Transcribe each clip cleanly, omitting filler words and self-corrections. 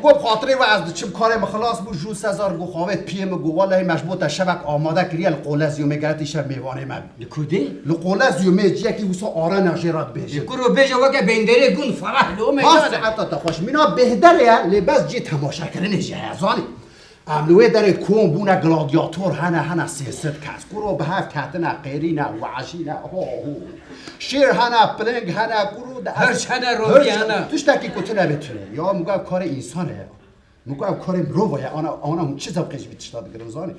مگو خاطره و از چم کار مخلاص بو جو سزار گو خوابت پیم گو والله مشبوط شبک آماده کریه القولزیو میگرتی شب میوانه من لکودی؟ القولزیو میجی کی وسا آره نجرات بیش یکورو بیجا وقت بندری گون فرح لو هاست میگه حتی تخوش مینا بهتره لباس جی تماشا کردن جهازانی عملوه در کون بونه گلادیاتور هنه سیاست کس گرو به هفت کتنه قیرینه وعشینه شیر هنه پلنگ هنه گرو هرچ هنه روی هنه توش تکی کتنه بتونه یا مگه کار انسانه مگه کار مروه آنا هم چیز هم قیش بیتشتا بگرم زانی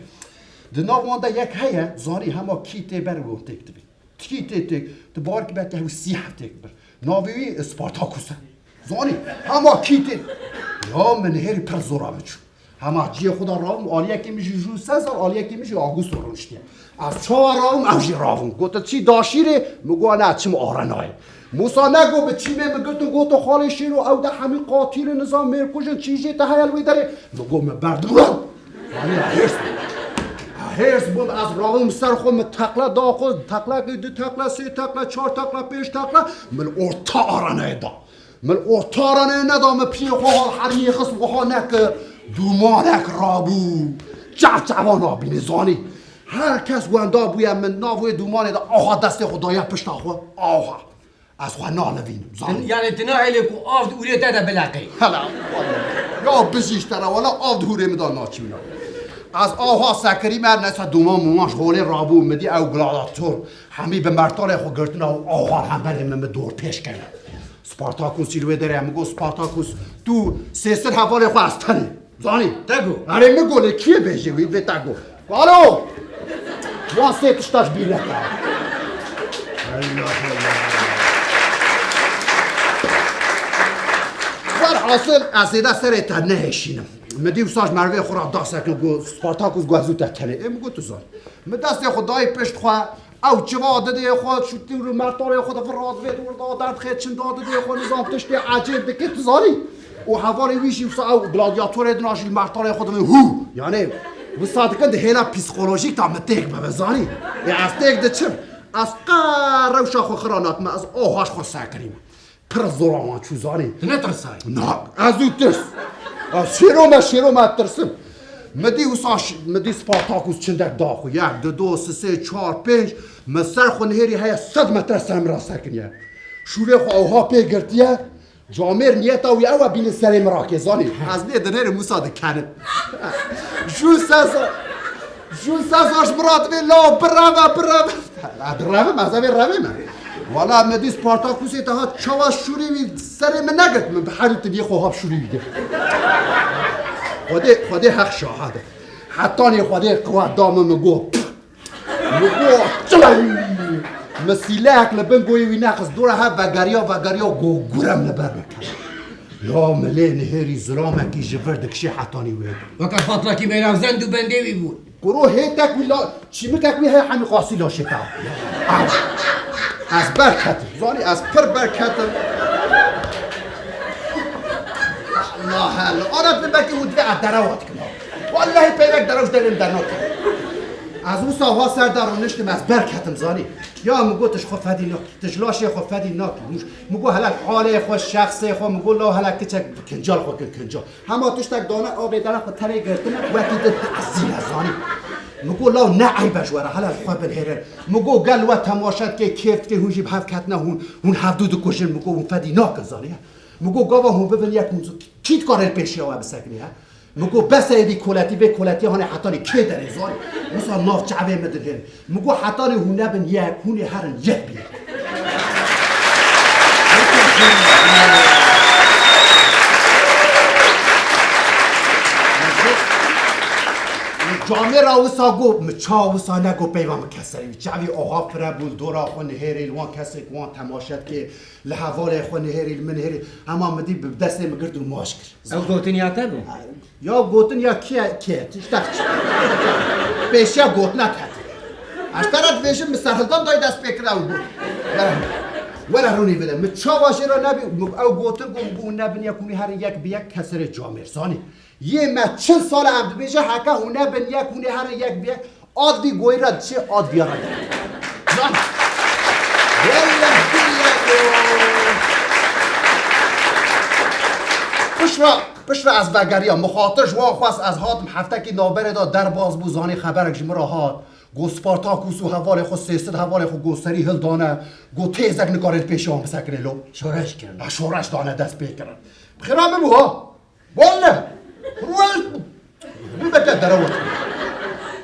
دناو وانده یک هیه زانی همه کیته بر رو تکت بی کیته تک تبارک بر که سیح تک بر ناوی سپارتاکوسه زانی همه کیته یا من هری پر زورا بچو همه جی خدا راوم آلیه که میشه جو سزار آلیه که میشه آگوست رو رشتیه از چهار راوم اوجی راوم گوته چی داشیره مگو نه چیم آرنای موسا نگو به چی میگوتون گوتو خالی شیرو او ده همین قاتل نظام میرکوشن چیزی تهیل ویداره مگو مبردورم یعنی هرس بود از راوم سر خود تقلا دا خود تقلا که دو تقلا سه تقلا چهار تقلا پیش تقلا من ارتا آرنای دا من ارتا آرنای ندا من پی خواه حرمی خسم خواه نکه دومانک رابو جوان آبی نزانی هر کس گوندا بویم من ناوی دومانه دا آها دست خدایا پشتا خود آها از خواه نالوین زانی یعنی تناهی کو آفد اولی داده بلقی هلا یا بزیشتره ولا آفد هوره مدان ناچی مینا از آها سکری من نسا دومان موماش غوله رابو مدی او گلاداتور همی به مرتال خود گرتن او آها هم بریم من دور پیش کنه سپارتاکوس سیلوه داره همگو سپارتاکوس تو سیستر حوال خود از تنه زانی تگو آره میگوله کیه بهشه وید به تگو بالو وان سیتشتاش بیر نکن ور حاصل از ایده سر تا نهشینم مدی وساج مروه خورا داسته که گو سپارتاکوس گوزو تا تنه ای میگو تو زانی مدست خدای پشت خواه او چوا داده خود شوتی رو مرتال خود فراد وید ورد داد خیلی چند داده خود نظام تشتی عجیب دکه تو زانی و حواری ویشی وسا او گلادیاتور ادناشی مرتال خود هو یعنی وسا دکن ده هیلا پیسکولوژیک تا متیک ببزانی از تیک ده چم از قاره و شاخو خرانات ما از آهاش خود سکریم پر زوران چو زانی نترسای نه از او ترس از شیرو ما ترسم مدی سپارتاکوس چندک داخو یک دو سه چهار پنج مسر خو نهری های 100 متر سرم را سکنیه شوره خو اوها پی گرتیه جامر نیتا و او بین سر مراکه زانی از نه دنر موسا دکنه جون سازاش مراد به لا برام مزاوی روی والا مدی سپارتاکوس اتها چوا شوری سر من نگرد من به حالت بی خواب شوری بیده خودی حق شاهده حتی خودی قوات دام مگو چلای مسیلک لبن گوی وی نقص دوره ها وگریا گو گورم لبر بکن یا ملی نهری ظلامه کی جبرد کشی حتانی وید وقت فاطمه کی میرم زند و بنده وی بود گروه هیتک ویلا چی میکک وی های همی قاسی لا شتا از برکت زانی از پر برکت الله آنات ببکی ودوی ادراوات کنم والله پیوک دروش داریم در نوت از او ساها سر درونشتم از برکتم زانی یا مگو تش خو فدی ناکی تجلاشی خو فدی ناکی مگو هلک حاله خو شخصی خو مگو لا هلک کچک کنجال خو کنجال همه توش تک دانه آبی داره خو تری گرتن وقتی ده تحصیل زانی مگو لا نه عیبش وره هلک خو بلهره مگو گل و تماشات که کیفت که هونجی بحف کتنه هون هفدود کشن مگو اون فدی ناک زانی مگو گاوا هم ببین یک موضوع چیت کاره پیشی ها بسکنی ها مگو بس ایدی کلاتی به کلاتی هانه حتانی که داره زاری مثلا ناف چعبه مدرهن مگو حتانی هونه بن یک هونه هرن یک بیر جامعه را وسا گو مچا وسا نگو پیوام کسری چاوی آها فرا بول دورا خو نهری وان کسی وان تماشات که لحوال خو نهری من هری اما مدی به دست مگرد و ماشکر او گوتن یا تبو یا گوتن یا کیه تشتاق پیشیا گوتن کات اشترات ویشم مستحلدان دای دست بکرا و بود ولا رونی بده مچا واشه را نبی او گوتن گو نبن یکونی هر یک به یک کسر جامعه سانی یه ما چند سال عبد بیشه حکا هونه بن یک هونه هر یک بیه آد بی گوی را چه آد بیارا زن خوش را بشر از وگریا مخاطر جوان خواست از هاتم هفته که نابره دا در باز بو زانی خبرک جمرا هات گو سپارتاکوس و حوال خود سیستد حوال خود گو سری هل دانه گو تیزک نکارد پیش هم سکره لو شورش کردن شورش دانه دست پی کردن بخیرام ببو ها والله بو بکت دروت